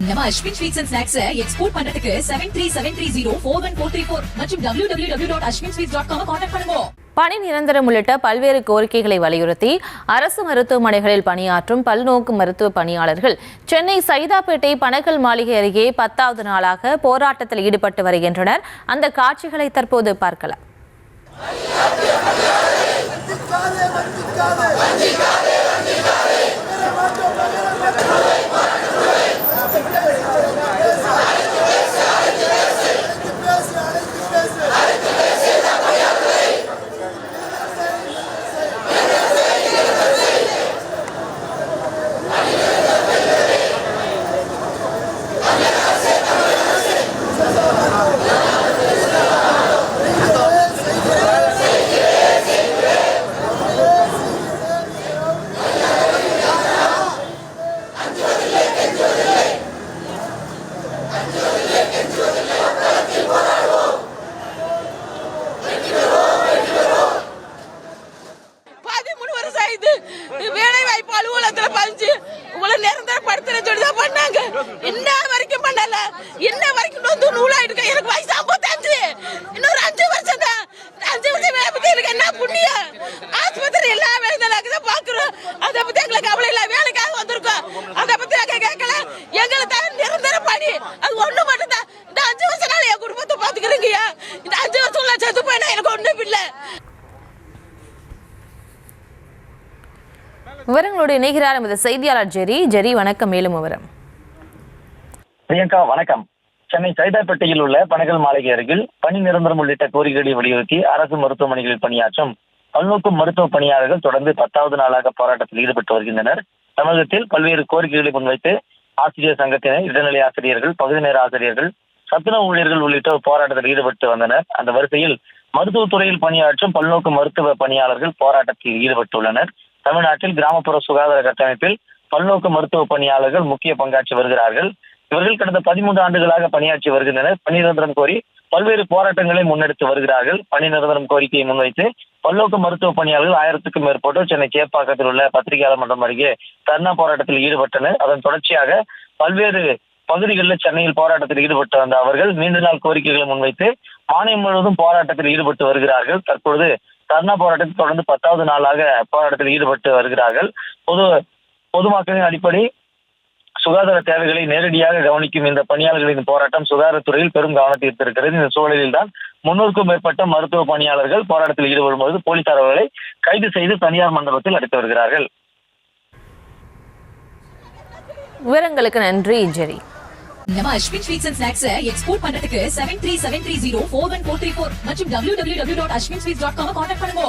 நம்ம Ashwin sweets and snacks export பண்றதுக்கு 7373041434 மற்றும் www.ashwinsweets.com கான்டாக்ட் பண்ணுங்க. பணி நிரந்தரம் உள்ளிட்ட பல்வேறு கோரிக்கைகளை வலியுறுத்தி அரசு மருத்துவமனைகளில் பணியாற்றும் பல்நோக்கு மருத்துவ பணியாளர்கள் சென்னை சைதாப்பேட்டை பனகல் மாளிகை அருகே 10வது நாளாக போராட்டத்தில் ஈடுபட்டு வருகின்றனர். அந்த காட்சிகளை தற்போது பார்க்கலாம். வேலை வாய்ப்பு அலுவலகத்துல பதிஞ்சு உங்களை நிரந்தரப்படுத்துற சொல்லிதான் பண்ணாங்க. இன்ன வரைக்கும் பண்ணல. இன்ன வரைக்கும் நூலாயிட்டு எனக்கு வயசு 55. இன்னொரு 5 வருஷம் தான். 5 வருஷம் வேலை பத்தி எனக்கு என்ன புண்ணியம்? ஆஸ்பத்திரி எல்லா வேலையும் தான் பாக்குறோம். அதை பத்தி எங்களுக்கு கவலை இல்ல. வேலைக்காக வந்திருக்கோம். அதை பத்தி நாங்க கேட்கல. எங்களை தான் நிரந்தர பணி. அது ஒண்ணு மட்டும் தான். இந்த 5 வருஷம் நாள் என் குடும்பத்தை பாத்துக்கிறீங்க. இந்த 5 வருஷம் நான் செத்து போயினா எனக்கு ஒண்ணும் இல்லை. விவரங்களோடு இணைகிறார் நமது செய்தியாளர் ஜெரி. வணக்கம். மேலும் விவரம். பிரியங்கா வணக்கம். சென்னை சைதாப்பேட்டையில் உள்ள பனகல் மாளிகை அருகில் பணி நிரந்தரம் உள்ளிட்ட கோரிக்கைகளை வலியுறுத்தி அரசு மருத்துவமனைகளில் பணியாற்றும் பல்நோக்கு மருத்துவ பணியாளர்கள் தொடர்ந்து 10வது நாளாக போராட்டத்தில் ஈடுபட்டு வருகின்றனர். தமிழகத்தில் பல்வேறு கோரிக்கைகளை முன்வைத்து ஆசிரியர் சங்கத்தினர், இடைநிலை ஆசிரியர்கள், பகுதி நேர ஆசிரியர்கள், சத்துணவு ஊழியர்கள் உள்ளிட்ட போராட்டத்தில் ஈடுபட்டு வந்தனர். அந்த வரிசையில் மருத்துவத்துறையில் பணியாற்றும் பல்நோக்கு மருத்துவ பணியாளர்கள் போராட்டத்தில் ஈடுபட்டுள்ளனர். தமிழ்நாட்டில் கிராமப்புற சுகாதார கட்டமைப்பில் பல்நோக்கு மருத்துவ பணியாளர்கள் முக்கிய பங்காற்றி வருகிறார்கள். இவர்கள் கடந்த 13 ஆண்டுகளாக பணியாற்றி வருகின்றனர். பணி நிரந்தரம் கோரி பல்வேறு போராட்டங்களை முன்னெடுத்து வருகிறார்கள். பணி நிரந்தரம் கோரிக்கையை முன்வைத்து பல்நோக்கு மருத்துவ பணியாளர்கள் 1000க்கும் மேற்பட்டோர் சென்னை சேப்பாக்கத்தில் உள்ள பத்திரிகையாளர் மன்றம் அருகே தர்ணா போராட்டத்தில் ஈடுபட்டனர். அதன் தொடர்ச்சியாக பல்வேறு பகுதிகளில் சென்னையில் போராட்டத்தில் ஈடுபட்டு வந்த அவர்கள் நீண்ட நாள் கோரிக்கைகளை முன்வைத்து மாநிலம் முழுவதும் போராட்டத்தில் ஈடுபட்டு வருகிறார்கள். தற்பொழுது தர்ணா போராட்டத்தில் தொடர்ந்து 10வது நாளாக போராட்டத்தில் ஈடுபட்டு வருகிறார்கள். பொதுமக்களின் அடிப்படை சுகாதார தேவைகளை நேரடியாக கவனிக்கும் இந்த பணியாளர்களின் போராட்டம் சுகாதாரத்துறையில் பெரும் கவனத்தை ஈர்த்திருக்கிறது. இந்த சூழலில் தான் 300க்கும் மேற்பட்ட மருத்துவ பணியாளர்கள் போராட்டத்தில் ஈடுபடும் போது போலீசார் அவர்களை கைது செய்து தனியார் மண்டபத்தில் அடைத்து வருகிறார்கள். விவரங்களுக்கு நன்றி ஜெரி. நம்ம Ashwin sweets and snacks export பண்றதுக்கு 7373041434 மற்றும் www.ashwinsweets.com கான்டாக்ட் பண்ணுங்க.